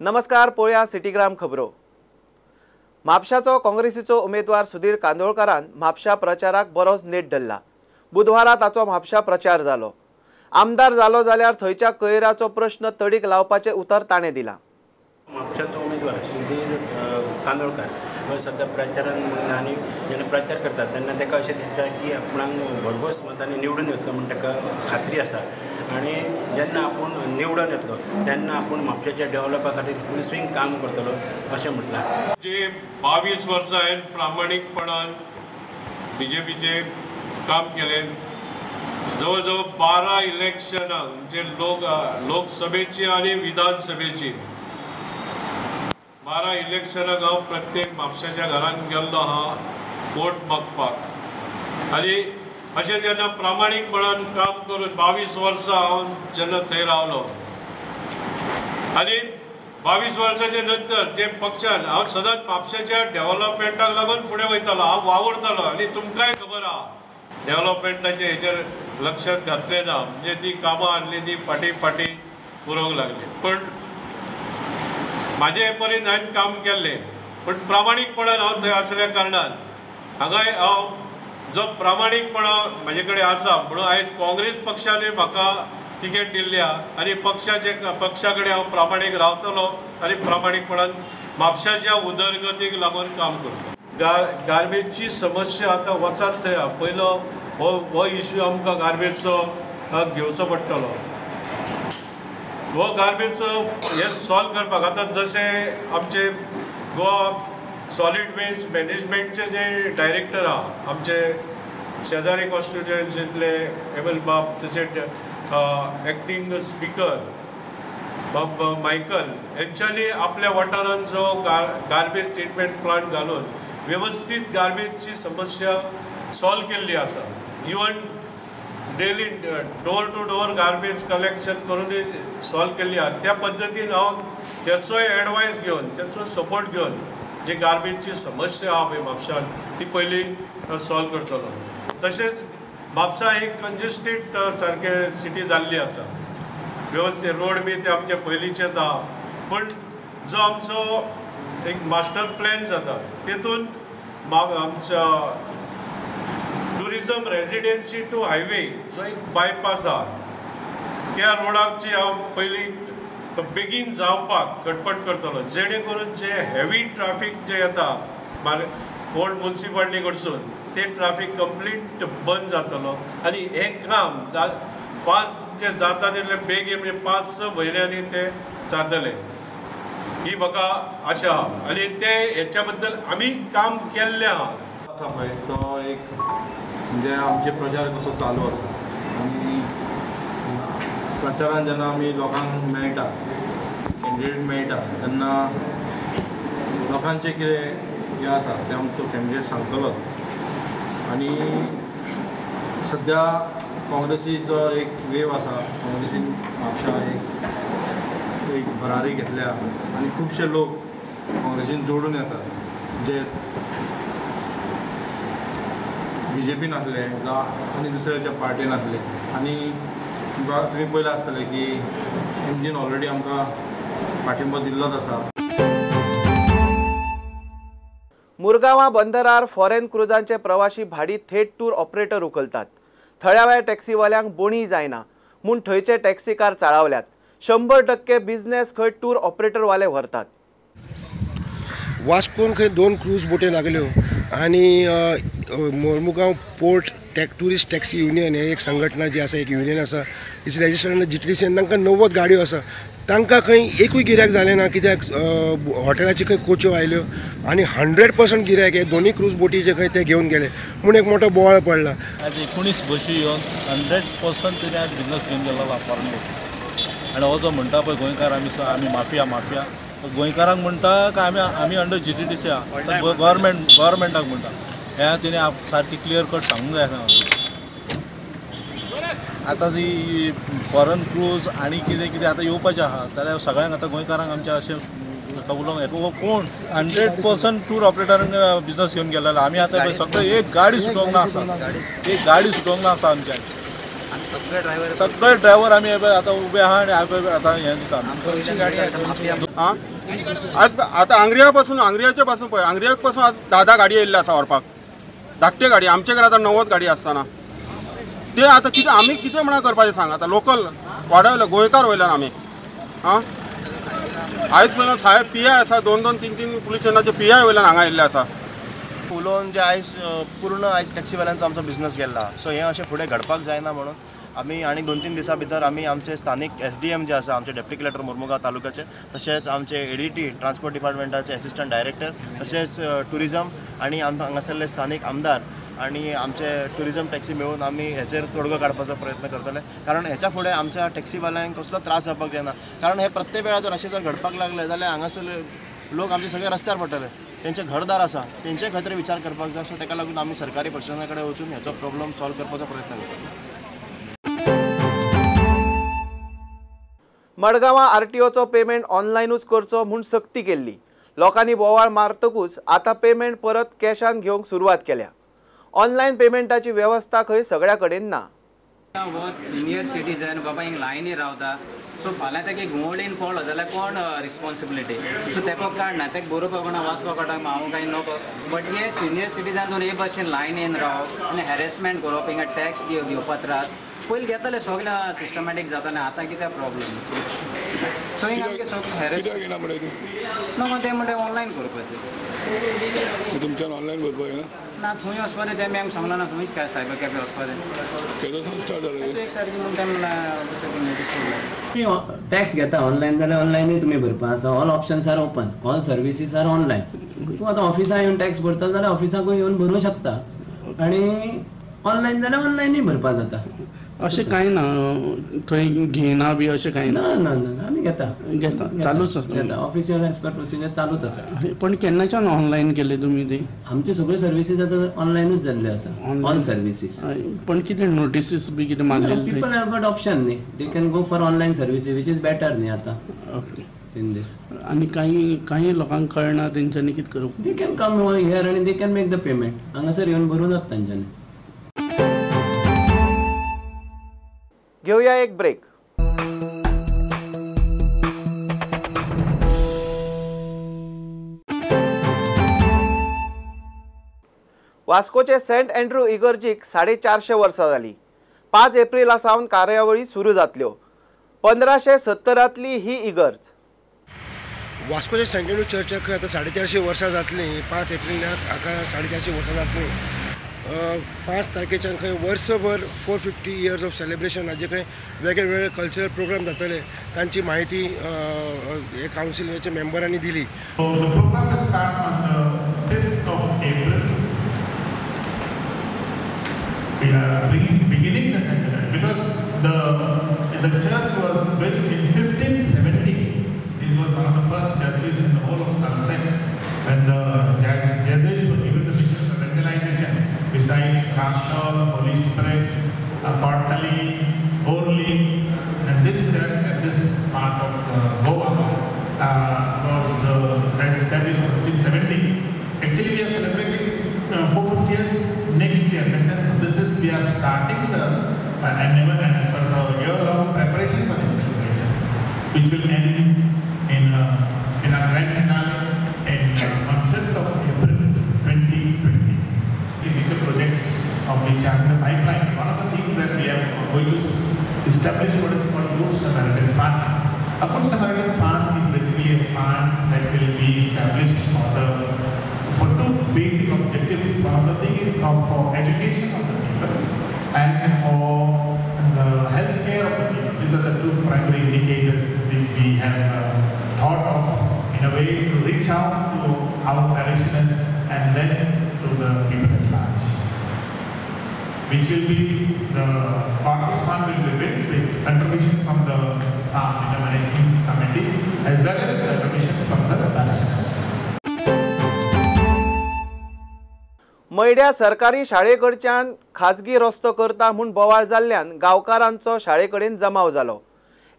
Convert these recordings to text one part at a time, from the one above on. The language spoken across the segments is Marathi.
नमस्कार, पळया सिटीग्राम खबरो। म्हापशाचो काँग्रेसीचो उमेदवार सुधीर कांदोळकारान म्हापशा प्रचाराक बरोच नेट धरला। बुधवारा ताचो म्हापशा प्रचार जालो। आमदार जालो जाल्यार थंयच्या कयराचो प्रश्न तडीक लावपाचे उतर ताणें दिला। म्हापशाचो उमेदवार सुधीर कांदोळकार सध्या प्रचारान आनी जेन्ना प्रचार करतात तेन्ना ताका अशें दिसता की आपणाक भरघोस मतांनी निवडून येतलो म्हण ताका खात्री आसा आनी जेन्ना आपूण निवडून येतलो तेन्ना आपूण म्हापशाच्या डेव्हलपा खातीर फूल स्विंग काम करतलो अशें म्हटलां। जे 22 वर्सां हांवें प्रामाणीकपणान बीजेपीचे काम केलें। जवळ जवळ 12 इलेक्शनां म्हणजे लोकसभेची आनी विधानसभेची 12 इलेक्शनाक हांव प्रत्येक म्हापशाच्या घरान गेल्लो आहा वोट मागपाक। आनी अशें जेन्ना प्रामाणीकपणान काम करून 22 वर्सां हांव जेन्ना थंय रावलो आनी 22 वर्सांचे नंतर जे पक्षान हांव सदांच म्हापशाच्या डेव्हलपमेंटाक लागून फुडें वयतालो, हांव वावुरतालो आनी तुमकांय खबर आहा डेव्हलपमेंटाचे हेचेर लक्षात घातलें ना, म्हणजे ती कामां आसली ती फाटी उरोंक लागली। पण म्हाजे पर्यंत हांवें काम केल्लें, पण प्रामाणीकपणान हांव थंय आसल्या कारणान हांगाय हांव जो प्रामाणीकपणा म्हाजे कडेन आसा म्हणून आयज काँग्रेस पक्षानूय म्हाका तिकेट दिल्ली आहा आनी पक्षा कडेन हांव प्रामाणीक रावतलो आनी प्रामाणीकपणान म्हापशाच्या उदरगतीक लागून काम करतलो। गार्बेजची समस्या आतां वचात थंय आहा। पयलो हो इश्यू आमकां गार्बेजचो घेवचो पडटलो। हो गार्बेजचो हे सॉल्व करपाक आतां जशें आमचे गोवा सॉलिड वेस्ट मॅनेजमेंटचे जे डायरेक्टर आहा आमचे शेजारी कॉन्स्टिट्युएन्सींतले एमएल बाब, तशेंच एक्टींग स्पीकर बाब मायकल हेंच्यांनी आपल्या वाठारांत जो गार्बेज ट्रिटमेंट प्लांट घालून वेवस्थीत गार्बेजची समस्या सॉल्व केल्ली आसा। Even daily door to door garbage collection करूनय सॉल्व केल्ली आहा। त्या पद्दतीन हांव तेचोय एडवायस घेवन तेचो सपोर्ट घेवन जी गार्बेजची समस्या आहा पळय म्हापशान ती पयली सॉल्व करतलो। तशेंच म्हापसा एक कंजेस्टेड सारके सिटी जाल्ली आसा। वेवस्थीत रोड बी ते आमचे पयलींचेच आहा, पण जो आमचो एक मास्टर प्लॅन जाता तेतून आमच्या टुरिजम रेजिडेन्सी टू हायवे जो एक बायपास आहा त्या रोडाची हांव पयलीं बेगीन जावपाक खटपट करतलो, जेणे करून जे हेवी ट्राफीक जे येता ओल्ड म्युन्सिपालिटी कडसून ते ट्राफीक कंप्लीट बंद जातलो आनी हे काम फास्ट जे जाता तितले बेगीन म्हणजे 5-6 म्हयन्यांनी ते जातले ही म्हाका आशा आहा। आनी ते हेच्या बद्दल आमी काम केल्लें आहा। आसा पळय तो एक म्हणजे आमचे प्रचार कसो चालू आसा आनी प्रचारान जेन्ना आमी लोकांक मेळटा कॅन्डिडेट मेळटा तेन्ना लोकांचें कितें हें आसा तें आमचो कॅन्डिडेट सांगतलो। आनी सद्या काँग्रेसीचो एक वेव आसा, काँग्रेसीन म्हापशा एक भरारी घेतल्या आनी खुबशे लोक काँग्रेसीन जोडून येतात जे बीजेपीन आसले आनी दुसऱ्याच्या पार्टीन आसले। आनी तुमी पयलें आसतलें की एमजीन ऑलरेडी आमकां पाठिंबो दिल्लोच आसा। मुरगांवां बंदरार फॉरेन क्रुजांचे प्रवाशी भाडी थेट टूर ऑपरेटर उखलतात। थळाव्या टॅक्सीवाल्यांक बोणी जायना म्हूण थंयचे टॅक्सीकार चाळावल्यात। 100% बिझनेस खंय टूर ऑपरेटरवाले व्हरतात। वास्कोन खंय 2 क्रूज बोटी लागल्यो आनी Mormugao port tourist taxi union हे एक संघटना जी आसा, एक युनियन आसा, इट्स रजिस्टर्ड GTDC तांकां 90 गाडयो आसा। तांकां खंय एकूय गिरायक जालें ना, कित्याक हॉटेलाची खंय कोच्यो आयल्यो आनी 100% गिरायक हे दोनूय क्रूज बोटी जे खंय ते घेवन गेले म्हूण एक मोठो बोवाळ पडला। आज 19 बशी येवन 100% तेणी आज बिजनस घेवन गेलो फॉरेन बोटी। आनी हो जो म्हणटा पळय गोंयकार आमी माफिया गोंयकारांक म्हणटा काय आमी अंडर GTDC आहा, गव्हर्मेंटाक म्हणटा हें तेणी सारकी क्लियर कट सांगूंक जाय आसा। आतां ती फॉरेन क्रूज आनी कितें आतां येवपाचें आहा जाल्यार सगळ्यांक आतां गोंयकारांक आमच्या अशें उलोवंक येता कोण 100% टूर ऑपरेटरांक बिजनस घेवन गेलेलो। आमी आतां सगळें एक गाडी सुटोवंक ना आसा, एक गाडी सुटोवंक ना आसा आमच्या सगळे ड्रायव्हर आम्ही आता उभे आहा आणि आता हे दिता आज आता आंग्रियाच्या पासून पळय आंग्रियाक पासून आज 10 गाडी येयल्ले आसा व्हरपाक धाकटे गाडी आमचे कडेन आतां 90 गाडी आसतना ते आतां कितें आमी कितें म्हणा करपाचें सांग आतां लोकल वाडवले गोंयकार वयल्यान आमी आयज पर्यंत साहेब PI आसा 2-2, 3-3 पुलीस स्टेशनाचे PI वयल्यान हांगा येयल्ले आसा उलोवन जे आयज पूर्ण आयज टॅक्सीवाल्यांचो आमचो बिझनस गेला सो हें अशें फुडें घडपाक जायना म्हणून आमी आनी 2-3 दिसां भितर आमी आमचे स्थानीक SDM जे आसा आमचे डेप्युटी कलेक्टर मुर्मुगांव तालुक्याचे तशेंच आमचे ADT ट्रान्सपोर्ट डिपार्टमेंटाचे असिस्टंट डायरेक्टर तशेंच टुरिझम आनी हांगासरले स्थानीक आमदार आनी आमचे टुरिझम टॅक्सी मेळून आमी हेचेर तोडगो काडपाचो प्रयत्न करतले कारण हेच्या फुडें आमच्या टॅक्सीवाल्यांक कसलो त्रास जावपाक जायना कारण हे प्रत्येक वेळार जर अशें जर घडपाक लागले जाल्यार हांगासरले लोक आमचे सगळे रस्त्यार पडटले तेंचे घरदार आसा तेंचे खातीर विचार करपाक जाय सो ताका लागून आमी सरकारी प्रशासना कडेन वचून हेचो प्रॉब्लम सॉल्व करपाचो प्रयत्न करतले मडगांवां RTOचो पेमेंट ऑनलायनूच करचो म्हूण सक्ती केल्ली लोकांनी बोवाळ मारतकूच आतां पेमेंट परत कॅशान घेवंक सुरवात केल्या ऑनलायन पेमेंटाची वेवस्था खंय सगळ्या कडेन ना सिनियर सिटीजन बाबा हिंग लायनी रावता सो फाल्यां ताका घुंवळीन पडलो जाल्यार कोण रिस्पॉन्सिबिलिटी सो तेको काडना ताका बरोवपाक कोणा वाचपाक काडटा हांव कांय नको बट हे सिनियर सिटीजन हे भशेन लायनीन रावप आनी हॅरेसमेंट करप हिंगा टॅक्स घेवपाक त्रास पयलीं घेताले सगळें सिस्टमॅटीक जातालें आतां कितें प्रॉब्लेम सो हिंगा आमगे सगळें हॅरेसमेंट नको ते म्हणटा ऑनलायन करपाचें तुमच्यान ऑनलायन करपाक ना थंय वचपाचें तें आमकां सांगला ना थंयच काय सायबर कॅफे वचपाचें केदोसान स्टार्ट जालें 1 तारखेर म्हणून तें नोटीस तुम्ही टॅक्स घेता ऑनलायन जाल्यार ऑनलायनूय तुमी भरपा आसा all options are open all services are online तूं आतां ऑफिसां येवन टॅक्स भरता जाल्यार ऑफिसाकूय येवन भरूं शकता आनी ऑनलायन जाल्यार ऑनलायनूय भरपा जाता अशें कांय ना खंय घेयना बी अशें कांय ना ना ना आमी घेता चालूच आसता ऑफिशियल एज पर प्रोसिजर चालूच आसा पण केन्नाच्यान ऑनलायन केले तुमी ती आमचे सगळे सर्विसीस आतां ऑनलायनूच जाल्ले आसा ऑल सर्विसीस पण कितें नोटिसीस बी कितें मागलेली पीपल हॅव गॉट ऑप्शन न्ही they can go for online services which is better न्ही आतां ओके इन दीस आनी काही लोकांक कळना तेंच्यांनी कितें करप दे कॅन कम हियर आनी they can make the payment हांगासर येवन भरून जाता तेंच्यांनी घेऊया एक ब्रेक वास्कोचे सेंट अँड्रू इगर्जीक 450 वर्सां जाली 5 एप्रिला सावन कार्यावळी सुरू जातल्यो 1570 ही इगर्ज वास्कोचे सेंट अँड्रू चर्चाक आतां 450 वर्सां जातली 5 एप्रिलाक हाका 450 वर्सां जातली 5 तारखेच्यान खंय वर्सभर 450 इयर्स ऑफ सेलिब्रेशन हाजे खंय वेगळे वेगळे कल्चरल प्रोग्राम जातले तांची म्हायती हे कावन्सिलाचे मेंबरांनी दिली We are beginning the center because the church was built in 1570. This was one of the first churches in the whole of Sunset when the Jesuits were given the mission of evangelization. Besides Rashal, Holy Spirit, Bartali, Orly, and this church and this part of Goa was established in 1570. Actually, we are celebrating 450 years next year. In the sense of this is we are starting the for the year of preparation for this celebration, which will end in our grand finale on 5th of April 2020. Future projects of which are in the pipeline. One of the things that we are going to establish what is called Good Samaritan Fund. A Good Samaritan Fund is basically a fund that will be established for two basic objectives. One of the things is for education of the people and for the health care of the people. These are the two primary indicators which we have thought of in a way to reach out to our parishioners and then to the people at large. Which will be the Corpus Fund will be built with contribution from the farm in the management committee as well as the contribution from the parishioners. मैड्या सरकारी शाळेकडच्यान खाजगी रस्तो करता म्हूण बोवाळ जाल्ल्यान गांवकारांचो शाळेकडेन जमाव जालो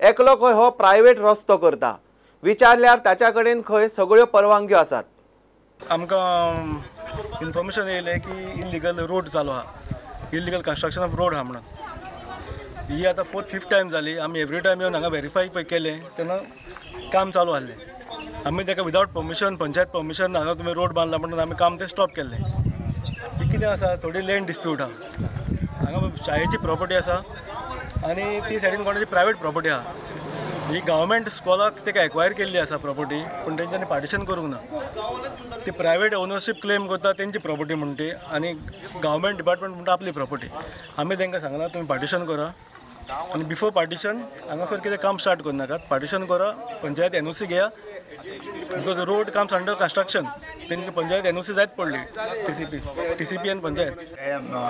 एकलो खंय हो प्रायवेट रस्तो करता विचारल्यार ताच्या कडेन खंय सगळ्यो परवानग्यो आसात आमकां इन्फॉर्मेशन येयलें की इल्लीगल रोड चालू आहा इल्लीगल कन्स्ट्रक्शन ऑफ रोड आहा म्हणून ही आता 4th-5th टायम जाली. आमी एवरी टायम येवन हांगा व्हेरीफाय पळय केलें तेन्ना काम चालू आसलें. आमी ताका विदावट परमिशन, पंचायत परमिशन हांगा तुमी रोड बांदला म्हणून आमी काम तें स्टॉप केल्लें. ही कितें आसा, थोडी लँड डिस्प्यूट आहा. हांगा शाळेची प्रॉपर्टी आसा आनी ती सायडीन कोणाची प्रायवेट प्रॉपर्टी आहा. ही गव्हर्मेंट स्कॉलाक ताका एक्वायर केल्ली आसा प्रॉपर्टी, पूण तेंच्यांनी पार्टिशन करूंक ना. ती प्रायवेट ओनरशीप क्लेम करता तेंची प्रॉपर्टी म्हणून ती, आनी गव्हर्मेंट डिपार्टमेंट म्हणटा आपली प्रॉपर्टी. आमी तांकां सांगना तुमी पार्टिशन करा आनी बिफोर पार्टिशन हांगासर कितें काम स्टार्ट करनाकात. पार्टिशन करा, पंचायत NOC घेया, because road comes under construction. तेंची पंचायत NOC जायत पडली, TCP आनी पंचायत.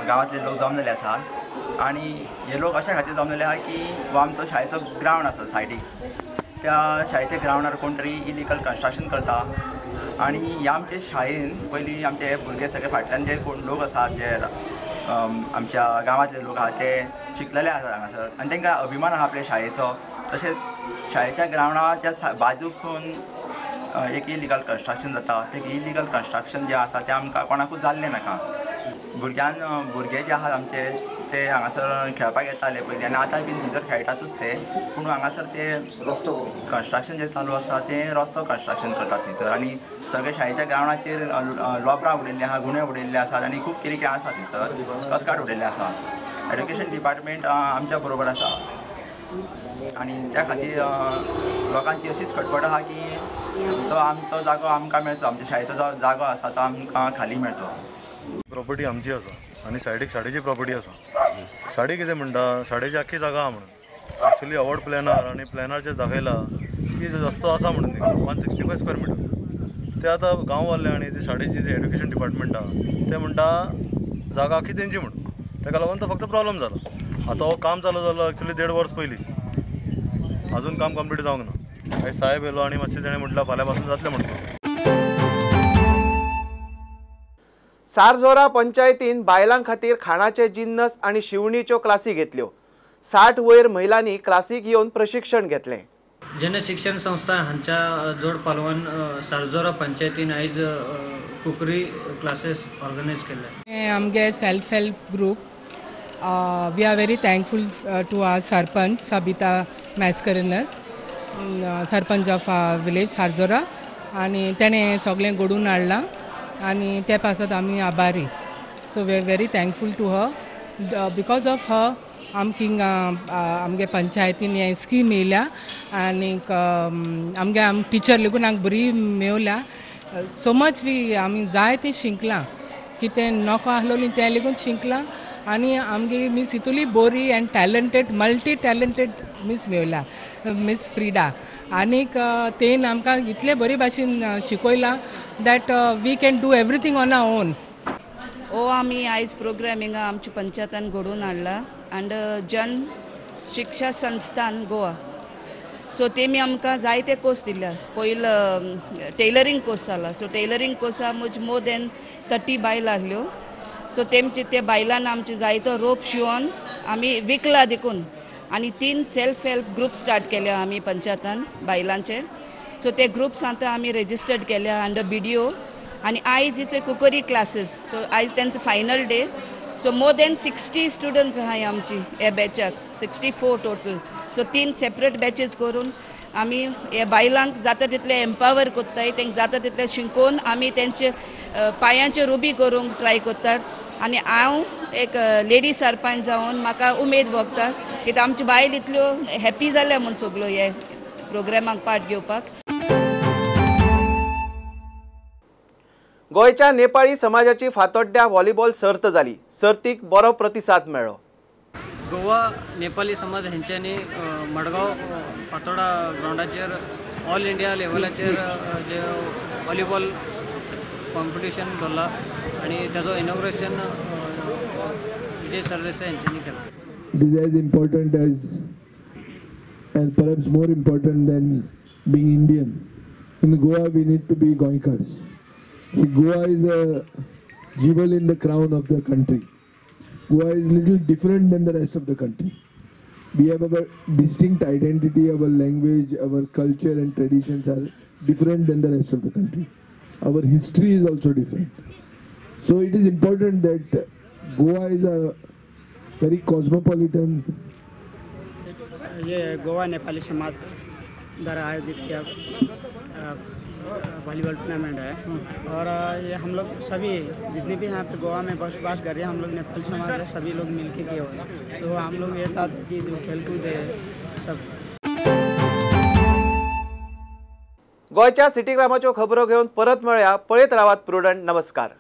गांवांतले लोक जमलेले आसात आनी हे लोक अशा खातीर जमलेले आहा की हो आमचो शाळेचो ग्रावंड आसा सायडीक, त्या शाळेच्या ग्रावंडार कोण तरी इलिगल कंस्ट्रक्शन करता. आनी ह्या आमचे शाळेन पयलीं आमचे भुरगे सगळे फाटल्यान जे कोण लोक आसात, जे आमच्या गांवांतले लोक आहात ते शिकलेले आसात हांगासर, आनी तांकां अभिमान आहा आपल्या शाळेचो. तशेंच शाळेच्या ग्रावंडाच्या बाजूकसून एक इलिगल कंस्ट्रक्शन जाता. तें इलिगल कंस्ट्रक्शन जें आसा तें आमकां कोणाकूच जाल्लें नाका. भुरगे जे आहात आमचे ते हांगासर खेळपाक येताले पयलीं आनी आतां बीन भितर खेळटातूच ते, पूण हांगासर ते रस्तो कंस्ट्रक्शन जें चालू आसा तें रस्तो कंस्ट्रक्शन करतात थंयसर. आनी सगळे शाळेच्या ग्रावंडाचेर लोबरां उडयल्लीं आहा, गुणे उडयल्ले आसात आनी खूब कितें कितें आसा थंयसर, कसकाट उडयल्ले आसा. एड्युकेशन डिपार्टमेंट आमच्या बरोबर आसा आनी त्या खातीर लोकांची अशीच खटपट आहा की तो आमचो जागो आमकां मेळचो, आमच्या शाळेचो जो जागो आसा तो आमकां खाली मेळचो. प्रॉपर्टी आमची आसा आनी सायडीक शाळेची प्रॉपर्टी आसा. शाळे कितें म्हणटा, शाळेची आख्खी जागा आहा म्हणून. एक्चुली अवॉर्ड प्लॅनर आनी प्लॅनर दाखयला की रस्तो आसा म्हणून 165 स्क्वेअर मिटर. ते आतां गांव वाले आनी ते शाळेची जे एड्युकेशन डिपार्टमेंट आहा ते म्हणटा जागा आख्खी तेंची म्हणून. ताका लागून तो फक्त प्रॉब्लम जालो. आतां हो काम चालू जालो एक्चुली 1.5 वर्स पयलीं, अजून काम कंप्लीट जावंक ना. आयज साहेब येयलो आनी मातशें तेणें म्हटलं फाल्यां पासून जातलें म्हणून. सारजोरा पंचायतीन बायलां खातीर खाणाचे जिन्नस आनी शिवणीच्यो क्लासी घेतल्यो. 60 वयर महिलांनी क्लासीक येवन प्रशिक्षण घेतलें. जन शिक्षण संस्था हांच्या जोड पालवान सारजोरा पंचायतीन आयज कुकरी क्लासेस ऑर्गनायज केले. आमगे self help group we are very thankful to our sarpanch Sabita Mascarenhas, sarpanch of village Sarjora, आनी तेणें सगळें घडोवन हाडलां आनी ते पासत आमी आभारी. So we are very thankful to her. Because of her आमगे पंचायतीन हे स्कीम येयल्या आनीक आमगे टिचर लेगून आमकां बरी मेवल्या. सो मच आमी जाय तें शिकलां, कितें नॉको आसलोली तें लेगून शिकलां आनी आमगे मिस इतुली बरी and talented, multi talented miss मेवल्या, मिस फ्रिडा. आनीक तेन आमकां इतले बरे भाशेन शिकयलां that we can do everything on our own. हो आमी आयज प्रोग्राम हिंगा आमच्या पंचायतान घडोवन हाडला अंडर जन शिक्षा संस्थान गोवा. सो तेमी आमकां जायते कोर्स दिल्या. पयलो टेलरींग कोर्स जाला. सो टेलरींग कोर्सा मुज मोर देन 30 बायल आहल्यो. सो तेमचे ते बायलान आमचे जायतो रोप शिवोन आमी विकला देखून. आनी 3 सेल्फ हेल्प ग्रुप स्टार्ट केल्या आमी पंचायतान बायलांचे. सो ते ग्रुप्स आतां आमी रेजिस्टर्ड केल्या अंडर BDO. आनी आयज इट्स कुकरी क्लासेस. सो आयज तेंचो final day. So more than 60 students आहाय आमची हे बॅचाक, 64 टोटल. सो 3 सेपरेट बॅचेस करून आमी हे बायलांक जाता तितले एम्पावर कोत्ताय, तांकां जाता तितले शिकोवन आमी तेंचे पांयांचेर उबी करूंक ट्राय कोत्तात. आनी हांव एक लेडी सरपंच जावन म्हाका उमेद भोगता की आमच्यो बायल इतल्यो हॅप्पी जाल्या म्हूण सगळ्यो हे प्रोग्रामाक पार्ट घेवपाक. गोंयच्या नेपाळी समाजाची फातोड्ड्या व्हॉलीबॉल सर्त जाली. सर्तीक बरो प्रतिसाद मेळ्ळो. गोवा नेपाली समाज हेंच्यांनी मडगांव फातोडा ग्राउंडाचेर ऑल इंडिया लेवलाचेर जे व्हॉलीबॉल कॉम्पिटिशन दवरला आनी तेजो इनॉग्रेशन विजय सरदेसाय हेंच्यांनी केला. It is as important as and perhaps more important than being Indian. In Goa we need to be Goinkars. See, Goa is a jewel in the crown of the country. Goa is little different than the rest of the country. We have our distinct identity, our language, our culture and traditions are different than the rest of the country. Our history is also different. So it is important that Goa is a very cosmopolitan ये गोवा नेपाली समाज द्वारा आयोजित किया वॉलीबॉल टूर्नामेंट है और ये हम लोग सभी जितने भी यहाँ पे गोवा में बसवास कर रहे हैं हम लोग नेपाली समाज है सभी लोग मिल के किए हुए हैं। तो हम लोग ये चाहते हैं कि जो खेलकूद है सब गोयच्या सिटी ग्रामाच्यो खबरो घेऊन परत मेळया। पळयत रावात प्रुडंट। नमस्कार।